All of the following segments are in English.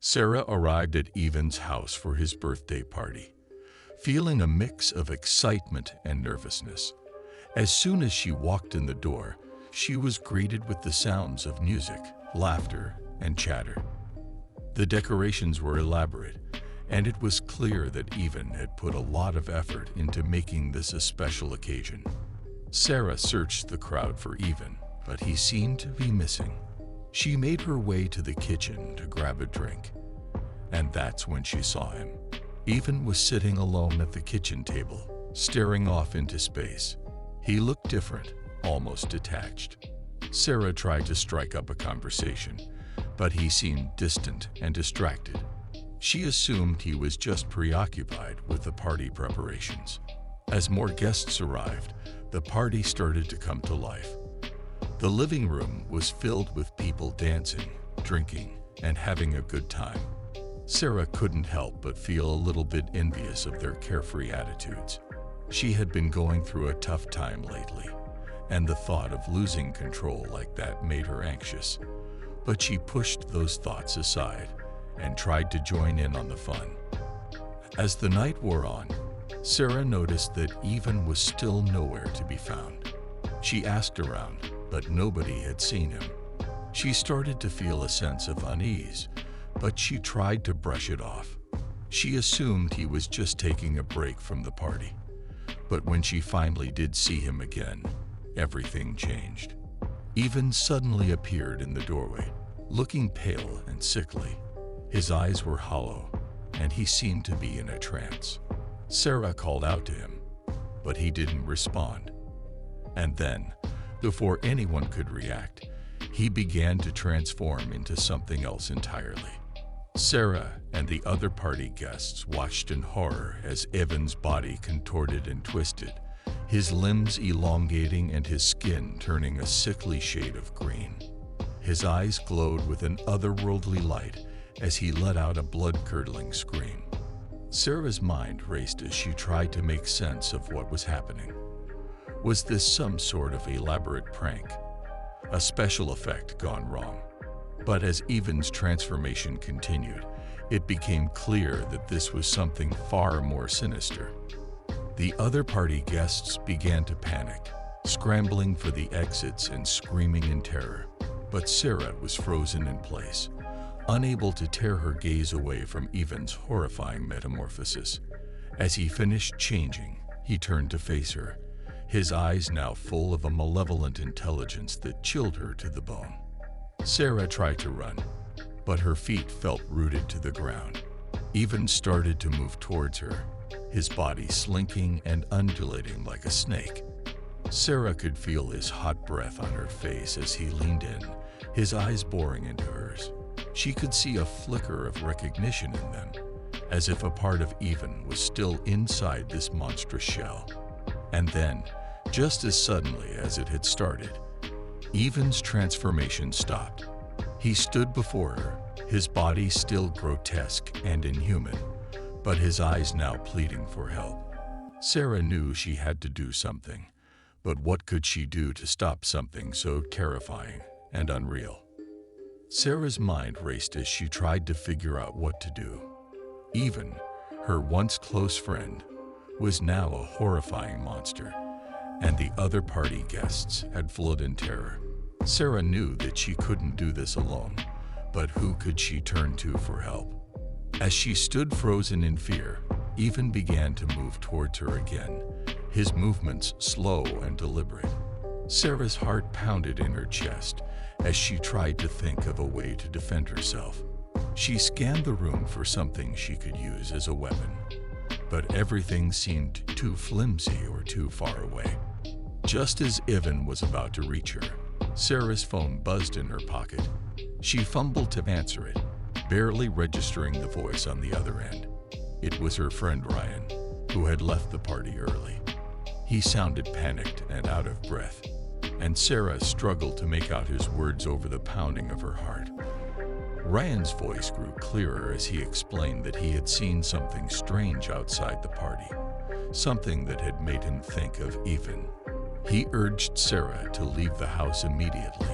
Sarah arrived at Evan's house for his birthday party, feeling a mix of excitement and nervousness. As soon as she walked in the door, she was greeted with the sounds of music, laughter, and chatter. The decorations were elaborate, and it was clear that Evan had put a lot of effort into making this a special occasion. Sarah searched the crowd for Evan, but he seemed to be missing. She made her way to the kitchen to grab a drink, and that's when she saw him. Evan was sitting alone at the kitchen table, staring off into space. He looked different, almost detached. Sarah tried to strike up a conversation, but he seemed distant and distracted. She assumed he was just preoccupied with the party preparations. As more guests arrived, the party started to come to life. The living room was filled with people dancing, drinking, and having a good time. Sarah couldn't help but feel a little bit envious of their carefree attitudes. She had been going through a tough time lately, and the thought of losing control like that made her anxious. But she pushed those thoughts aside and tried to join in on the fun. As the night wore on, Sarah noticed that Evan was still nowhere to be found. She asked around, but nobody had seen him. She started to feel a sense of unease, but she tried to brush it off. She assumed he was just taking a break from the party. But when she finally did see him again, everything changed. Evan suddenly appeared in the doorway, looking pale and sickly. His eyes were hollow, and he seemed to be in a trance. Sarah called out to him, but he didn't respond. And then, before anyone could react, he began to transform into something else entirely. Sarah and the other party guests watched in horror as Evan's body contorted and twisted, his limbs elongating and his skin turning a sickly shade of green. His eyes glowed with an otherworldly light as he let out a blood-curdling scream. Sarah's mind raced as she tried to make sense of what was happening. Was this some sort of elaborate prank? A special effect gone wrong? But as Evan's transformation continued, it became clear that this was something far more sinister. The other party guests began to panic, scrambling for the exits and screaming in terror. But Sarah was frozen in place, unable to tear her gaze away from Evan's horrifying metamorphosis. As he finished changing, he turned to face her, his eyes now full of a malevolent intelligence that chilled her to the bone. Sarah tried to run, but her feet felt rooted to the ground. Evan started to move towards her, his body slinking and undulating like a snake. Sarah could feel his hot breath on her face as he leaned in, his eyes boring into hers. She could see a flicker of recognition in them, as if a part of Evan was still inside this monstrous shell. And then, just as suddenly as it had started, Evan's transformation stopped. He stood before her, his body still grotesque and inhuman, but his eyes now pleading for help. Sarah knew she had to do something, but what could she do to stop something so terrifying and unreal? Sarah's mind raced as she tried to figure out what to do. Evan, her once close friend, was now a horrifying monster, and the other party guests had fled in terror. Sarah knew that she couldn't do this alone, but who could she turn to for help? As she stood frozen in fear, Evan began to move towards her again, his movements slow and deliberate. Sarah's heart pounded in her chest as she tried to think of a way to defend herself. She scanned the room for something she could use as a weapon, but everything seemed too flimsy or too far away. Just as Evan was about to reach her, Sarah's phone buzzed in her pocket. She fumbled to answer it, barely registering the voice on the other end. It was her friend Ryan, who had left the party early. He sounded panicked and out of breath, and Sarah struggled to make out his words over the pounding of her heart. Ryan's voice grew clearer as he explained that he had seen something strange outside the party, something that had made him think of Evan. He urged Sarah to leave the house immediately,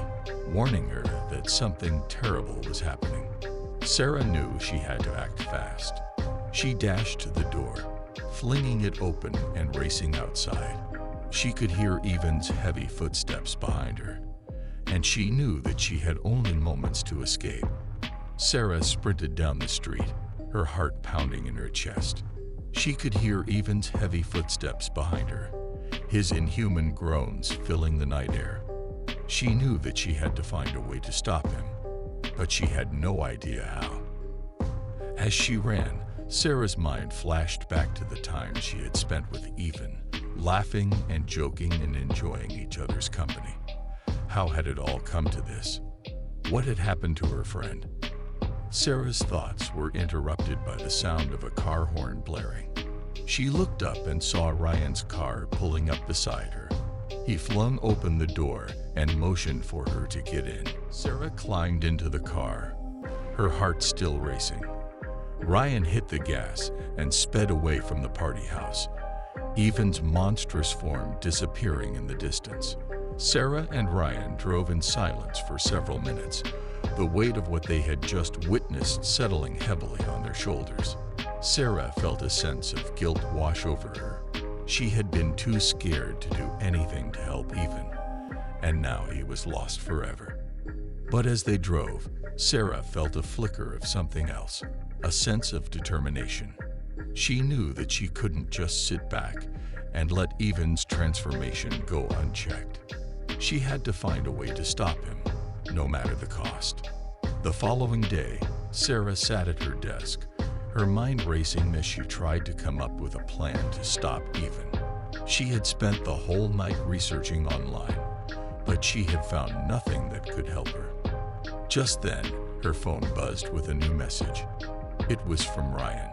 warning her that something terrible was happening. Sarah knew she had to act fast. She dashed to the door, flinging it open and racing outside. She could hear Evan's heavy footsteps behind her, and she knew that she had only moments to escape. Sarah sprinted down the street, her heart pounding in her chest. She could hear Evan's heavy footsteps behind her, his inhuman groans filling the night air. She knew that she had to find a way to stop him, but she had no idea how. As she ran, Sarah's mind flashed back to the time she had spent with Evan, laughing and joking and enjoying each other's company. How had it all come to this? What had happened to her friend? Sarah's thoughts were interrupted by the sound of a car horn blaring. She looked up and saw Ryan's car pulling up beside her. He flung open the door and motioned for her to get in. Sarah climbed into the car, her heart still racing. Ryan hit the gas and sped away from the party house, Evan's monstrous form disappearing in the distance. Sarah and Ryan drove in silence for several minutes, the weight of what they had just witnessed settling heavily on their shoulders. Sarah felt a sense of guilt wash over her. She had been too scared to do anything to help Evan, and now he was lost forever. But as they drove, Sarah felt a flicker of something else, a sense of determination. She knew that she couldn't just sit back and let Evan's transformation go unchecked. She had to find a way to stop him, no matter the cost. The following day, Sarah sat at her desk, her mind racing as she tried to come up with a plan to stop Evan. She had spent the whole night researching online, but she had found nothing that could help her. Just then, her phone buzzed with a new message. It was from Ryan.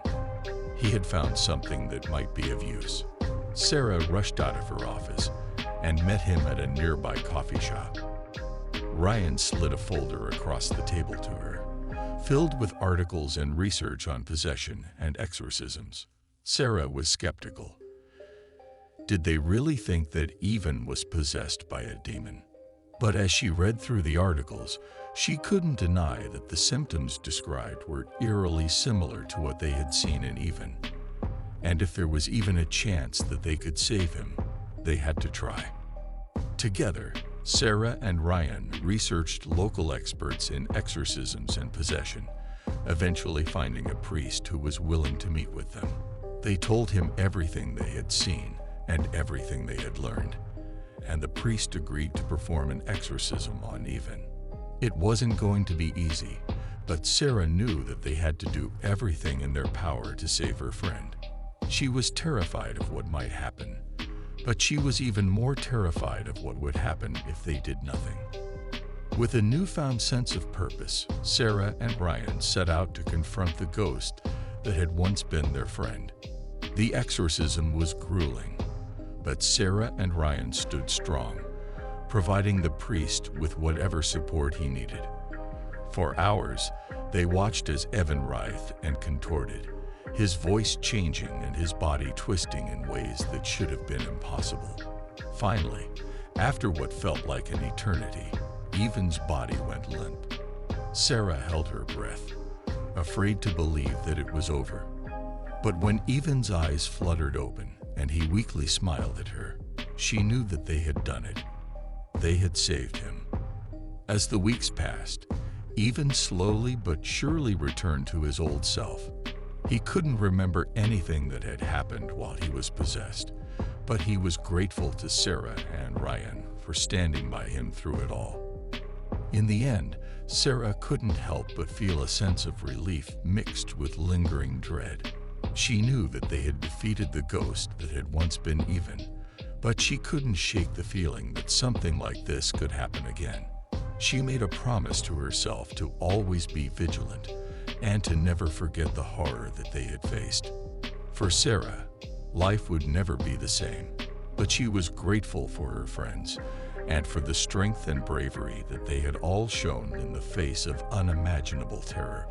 He had found something that might be of use. Sarah rushed out of her office and met him at a nearby coffee shop. Ryan slid a folder across the table to her, filled with articles and research on possession and exorcisms. Sarah was skeptical. Did they really think that Evan was possessed by a demon? But as she read through the articles, she couldn't deny that the symptoms described were eerily similar to what they had seen in Evan. And if there was even a chance that they could save him, they had to try. Together, Sarah and Ryan researched local experts in exorcisms and possession, eventually finding a priest who was willing to meet with them. They told him everything they had seen and everything they had learned, and the priest agreed to perform an exorcism on Evan. It wasn't going to be easy, but Sarah knew that they had to do everything in their power to save her friend. She was terrified of what might happen, but she was even more terrified of what would happen if they did nothing. With a newfound sense of purpose, Sarah and Ryan set out to confront the ghost that had once been their friend. The exorcism was grueling, but Sarah and Ryan stood strong, providing the priest with whatever support he needed. For hours, they watched as Evan writhed and contorted, his voice changing and his body twisting in ways that should have been impossible. Finally, after what felt like an eternity, Evan's body went limp. Sarah held her breath, afraid to believe that it was over. But when Evan's eyes fluttered open and he weakly smiled at her, she knew that they had done it. They had saved him. As the weeks passed, Evan slowly but surely returned to his old self. He couldn't remember anything that had happened while he was possessed, but he was grateful to Sarah and Ryan for standing by him through it all. In the end, Sarah couldn't help but feel a sense of relief mixed with lingering dread. She knew that they had defeated the ghost that had once been Evan, but she couldn't shake the feeling that something like this could happen again. She made a promise to herself to always be vigilant and to never forget the horror that they had faced. For Sarah, life would never be the same, but she was grateful for her friends and for the strength and bravery that they had all shown in the face of unimaginable terror.